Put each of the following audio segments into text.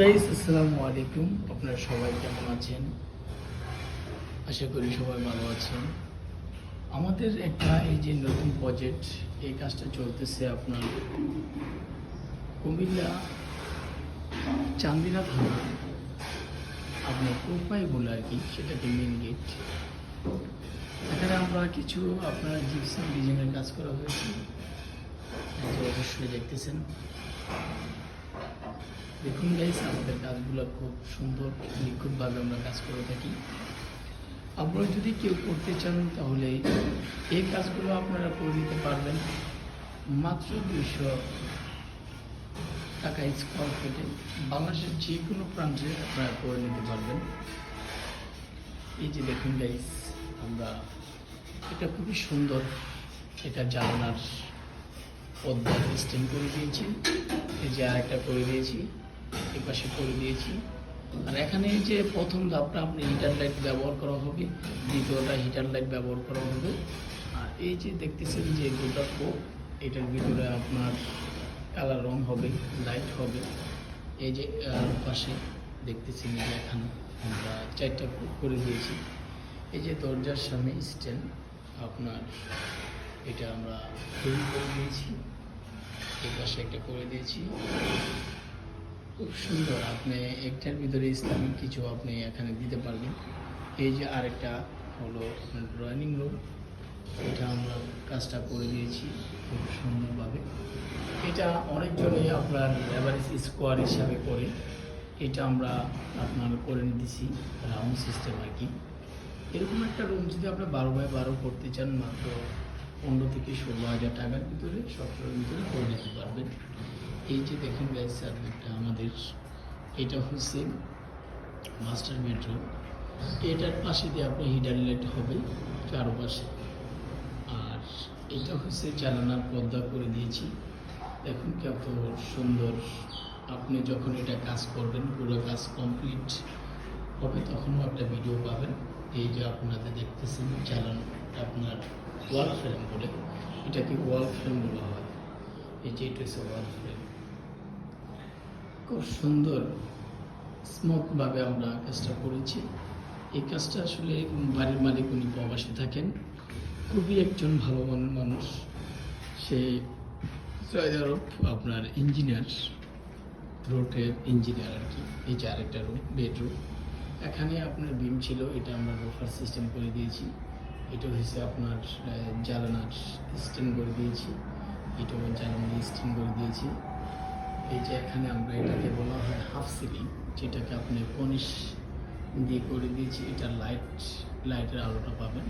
আসসালামু আলাইকুম। আপনারা সবাই কেমন আছেন? আশা করি সবাই ভালো আছেন। আমাদের একটা এই যে নতুন প্রজেক্ট, এই কাজটা চলতেছে আপনার কুমিল্লা চান্দিনা থানা, আপনার কোপাই বলে আর কি, সেটাকে মেন গেট। এখানে আমরা কিছু আপনার জিপসাম ডিজাইনের কাজ করা হয়েছে, অবশ্যই দেখতেছেন। দেখুন গাইস, আমাদের কাজগুলো খুব সুন্দর নিখুঁতভাবে আমরা কাজ করে থাকি। আপনারা যদি কেউ করতে চান তাহলে এই কাজগুলো আপনারা করে দিতে পারবেন মাত্র 200 টাকা স্কোয়ার ফিটে। বাংলাদেশের যে কোনো প্রান্তে আপনারা করে নিতে পারবেন। এই যে দেখুন গাইস, আমরা এটা খুবই সুন্দর, এটা জানালার পর্দা সিস্টেম করে দিয়েছি। এই যে আরেকটা করে দিয়েছি, এই পাশে করে দিয়েছি। আর এখানে যে প্রথম ধাপটা আপনি হিটার লাইট ব্যবহার করা হবে, দ্বিতীয়টা হিটার লাইট ব্যবহার করা হবে। আর এই যে দেখতেছেন যে দুটা কোপ, এটার ভিতরে আপনার কালার রং হবে, লাইট হবে। এই যে পাশে দেখতেছেন যে এখানে আমরা 4টা কোপ করে দিয়েছি। এই যে দরজার সামনে স্ট্যান্ড আপনার, এটা আমরা তৈরি করে দিয়েছি। এই পাশে একটা করে দিয়েছি, খুব সুন্দর। আপনি একটার ভিতরে ইসলামিক কিছু আপনি এখানে দিতে পারবেন। এই যে আরেকটা হলো আপনার ড্রয়িং রুম, এটা আমরা কাজটা করে দিয়েছি খুব সুন্দরভাবে। এটা অনেকজনই আপনার এভারেজ স্কোয়ার হিসাবে করে, এটা আমরা আপনার করে নিতেছি রাউন্ড সিস্টেম আর কি। এরকম একটা রুম যদি আপনি 12x12 করতে চান, মাত্র 15 থেকে 16,000 টাকার ভিতরে, 17-এর ভিতরে করে নিতে পারবেন। এই যে দেখেন গাইস, একটা আমাদের এটা হচ্ছে মাস্টার বেডরুম। এটার পাশে দিয়ে আপনি হিটার লাইট হবে চারপাশে। আর এটা হচ্ছে জানালার পর্দা করে দিয়েছি। দেখুন কত সুন্দর। আপনি যখন এটা কাজ করবেন, পুরো কাজ কমপ্লিট হবে, তখনও একটা ভিডিও পাবেন। এই যে আপনাদের দেখতেছেন জানালা, আপনার ওয়াল ফ্রেম বলে, এটাকে ওয়াল ফ্রেম বলা হয়। এই যে এটা হচ্ছে ওয়াল ফ্রেম, খুব সুন্দর স্মুথভাবে আমরা কাজটা করেছি। এই কাজটা আসলে বাড়ির মালিক উনি প্রবাসী থাকেন, খুবই একজন ভালো মনের মানুষ। সে সৌদি আরব আপনার ইঞ্জিনিয়ার, রোডের ইঞ্জিনিয়ার আর কি। এই যে আরেকটা রুম, বেডরুম। এখানে আপনার বিম ছিল, এটা আমরা রোফার সিস্টেম করে দিয়েছি। এটা হচ্ছে আপনার জ্বালানার স্ট্যান্ড করে দিয়েছি, এটাও জ্বালানার স্ট্যান্ড করে দিয়েছি। এই যে এখানে আমরা এটাকে বলা হয় হাফ সিলিং, যেটাকে আপনি কনিশ দিয়ে করে দিয়েছি। এটা লাইটের আলোটা পাবেন।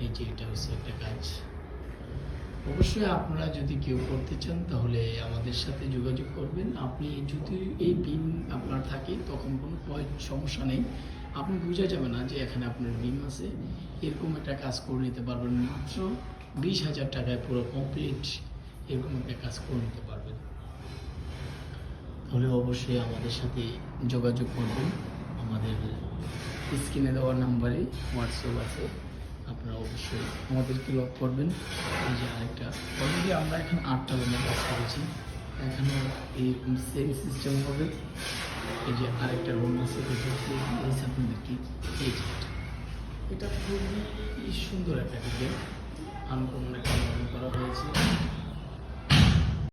এই যে এটা হচ্ছে একটা কাজ। অবশ্যই আপনারা যদি কেউ করতে চান তাহলে আমাদের সাথে যোগাযোগ করবেন। আপনি যদি এই বিম আপনার থাকে তখন কোনো সমস্যা নেই, আপনি বোঝা যাবে না যে এখানে আপনার বিম আছে। এরকম একটা কাজ করে নিতে পারবেন মাত্র 20,000 টাকায়, পুরো কমপ্লিট এরকম একটা কাজ করে নিতে পারবেন। তাহলে অবশ্যই আমাদের সাথে যোগাযোগ করবেন। আমাদের স্ক্রিনে দেওয়া নাম্বারে হোয়াটসঅ্যাপ আছে, আপনারা অবশ্যই আমাদেরকে লক করবেন। এই যে আরেকটা, অলরেডি আমরা এখন 8টা রুমে কাজ করেছি, এখানেও এইরকম সেম সিস্টেম হবে। এই যে আরেকটা রুম আছে, আপনাদেরকে এই যে এটা খুবই সুন্দর একটা ডিজাইন, আনকমন একটা করা হয়েছে।